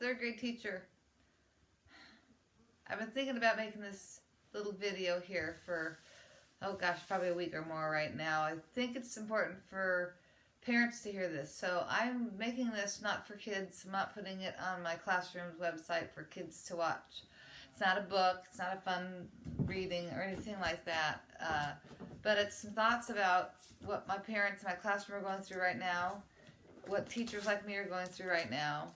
third grade teacher. I've been thinking about making this little video here for, oh gosh, probably a week or more right now. I think it's important for parents to hear this. So I'm making this not for kids. I'm not putting it on my classroom's website for kids to watch. It's not a book. It's not a fun reading or anything like that. But it's some thoughts about what my parents in my classroom are going through right now, what teachers like me are going through right now,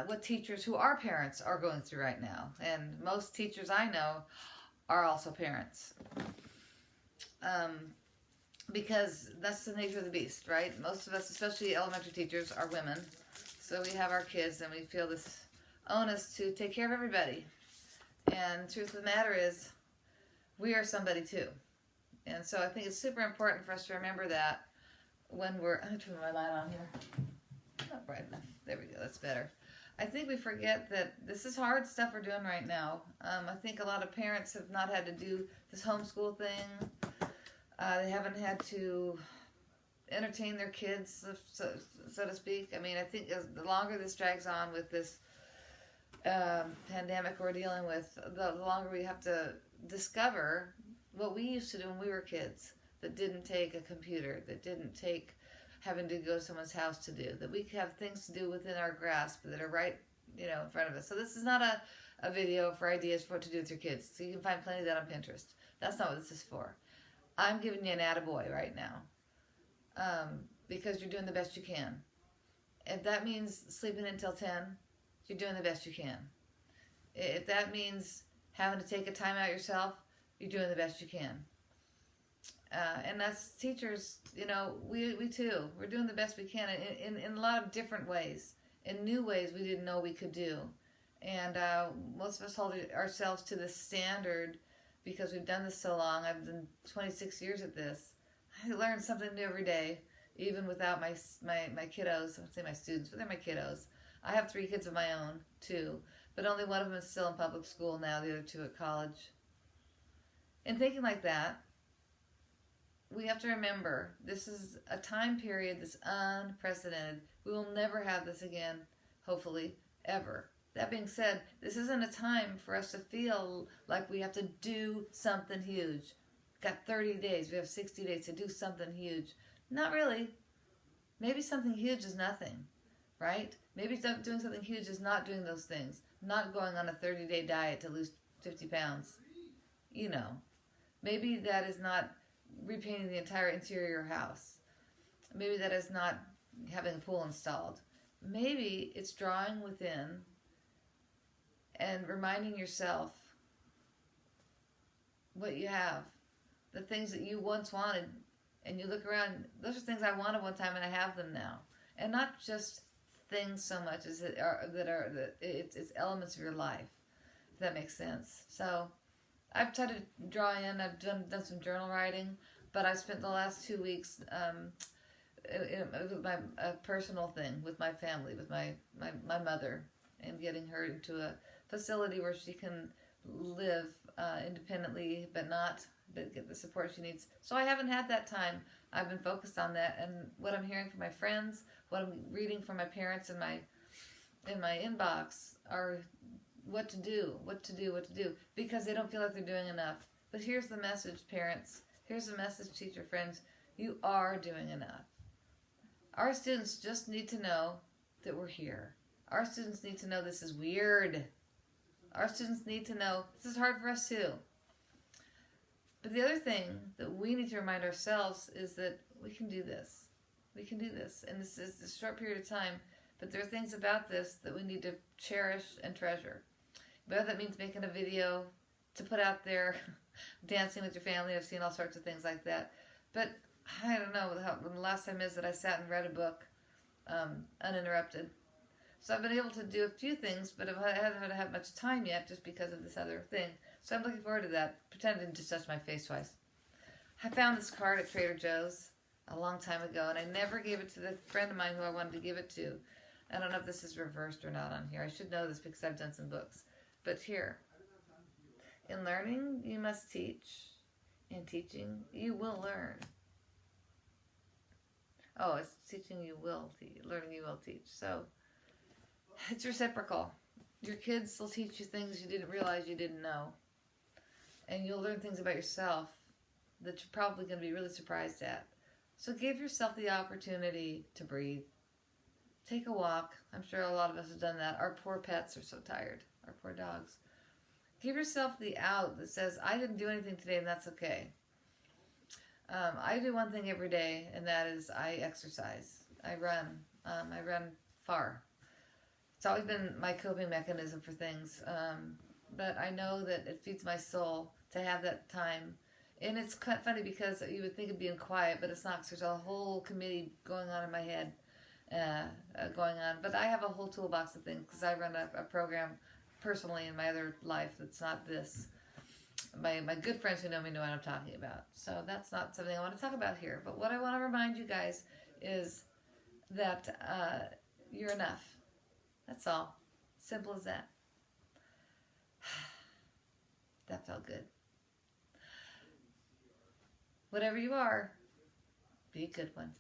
what teachers who are parents are going through right now. And most teachers I know are also parents. Because that's the nature of the beast, right? Most of us, especially elementary teachers, are women. So we have our kids and we feel this onus to take care of everybody. And the truth of the matter is, we are somebody too. And so I think it's super important for us to remember that when we're... I'm going to turn my light on here. Not bright enough. There we go. That's better. I think we forget that this is hard stuff we're doing right now. I think a lot of parents have not had to do this homeschool thing. They haven't had to entertain their kids, so to speak. I mean, I think the longer this drags on with this pandemic we're dealing with, the longer we have to discover what we used to do when we were kids that didn't take a computer, that didn't take having to go to someone's house to do, that we have things to do within our grasp that are right, in front of us. So this is not a video for ideas for what to do with your kids. So you can find plenty of that on Pinterest. That's not what this is for. I'm giving you an attaboy right now because you're doing the best you can. If that means sleeping until 10, you're doing the best you can. If that means having to take a time out yourself, you're doing the best you can. And as teachers, we too, we're doing the best we can in a lot of different ways, in new ways we didn't know we could do. And most of us hold ourselves to this standard because we've done this so long. I've done 26 years at this. I learn something new every day, even without my kiddos. I would say my students, but they're my kiddos. I have 3 kids of my own, too, but only one of them is still in public school now, the other 2 at college. And thinking like that, we have to remember, this is a time period that's unprecedented. We will never have this again, hopefully, ever. That being said, this isn't a time for us to feel like we have to do something huge. We've got 30 days, we have 60 days to do something huge. Not really. Maybe something huge is nothing, right? Maybe doing something huge is not doing those things. Not going on a 30-day diet to lose 50 pounds. Maybe that is not repainting the entire interior house. Maybe that is not having a pool installed. Maybe it's drawing within and reminding yourself what you have, the things that you once wanted, and you look around, those are things I wanted one time and I have them now. And not just things so much as it's elements of your life, if that makes sense. So I've tried to draw in, I've done some journal writing, but I've spent the last 2 weeks with my personal thing, with my family, with my mother, and getting her into a facility where she can live independently, but get the support she needs. So I haven't had that time. I've been focused on that, and what I'm hearing from my friends, what I'm reading from my parents in my inbox are what to do, because they don't feel like they're doing enough. But here's the message, parents. Here's the message, teacher friends. You are doing enough. Our students just need to know that we're here. Our students need to know this is weird. Our students need to know this is hard for us too. But the other thing that we need to remind ourselves is that we can do this. We can do this. And this is a short period of time, but there are things about this that we need to cherish and treasure. Whether that means making a video to put out there, dancing with your family. I've seen all sorts of things like that. But I don't know when the last time is that I sat and read a book uninterrupted. So I've been able to do a few things, but I haven't had much time yet just because of this other thing. So I'm looking forward to that. Pretend I didn't just touch my face twice. I found this card at Trader Joe's a long time ago, and I never gave it to the friend of mine who I wanted to give it to. I don't know if this is reversed or not on here. I should know this because I've done some books. But here, in learning, you must teach. In teaching, you will learn. Oh, it's teaching you will teach. Learning you will teach. So it's reciprocal. Your kids will teach you things you didn't realize you didn't know. And you'll learn things about yourself that you're probably going to be really surprised at. So give yourself the opportunity to breathe. Take a walk. I'm sure a lot of us have done that. Our poor pets are so tired. Our poor dogs. Give yourself the out that says, I didn't do anything today and that's okay. I do one thing every day, and that is I exercise. I run. I run far. It's always been my coping mechanism for things. But I know that it feeds my soul to have that time. And it's kind of funny because you would think of being quiet, but it's not. 'Cause there's a whole committee going on in my head, going on. But I have a whole toolbox of things because I run a program personally in my other life that's not this. My good friends who know me know what I'm talking about. So that's not something I want to talk about here. But what I want to remind you guys is that you're enough. That's all. Simple as that. That felt good. Whatever you are, be a good one.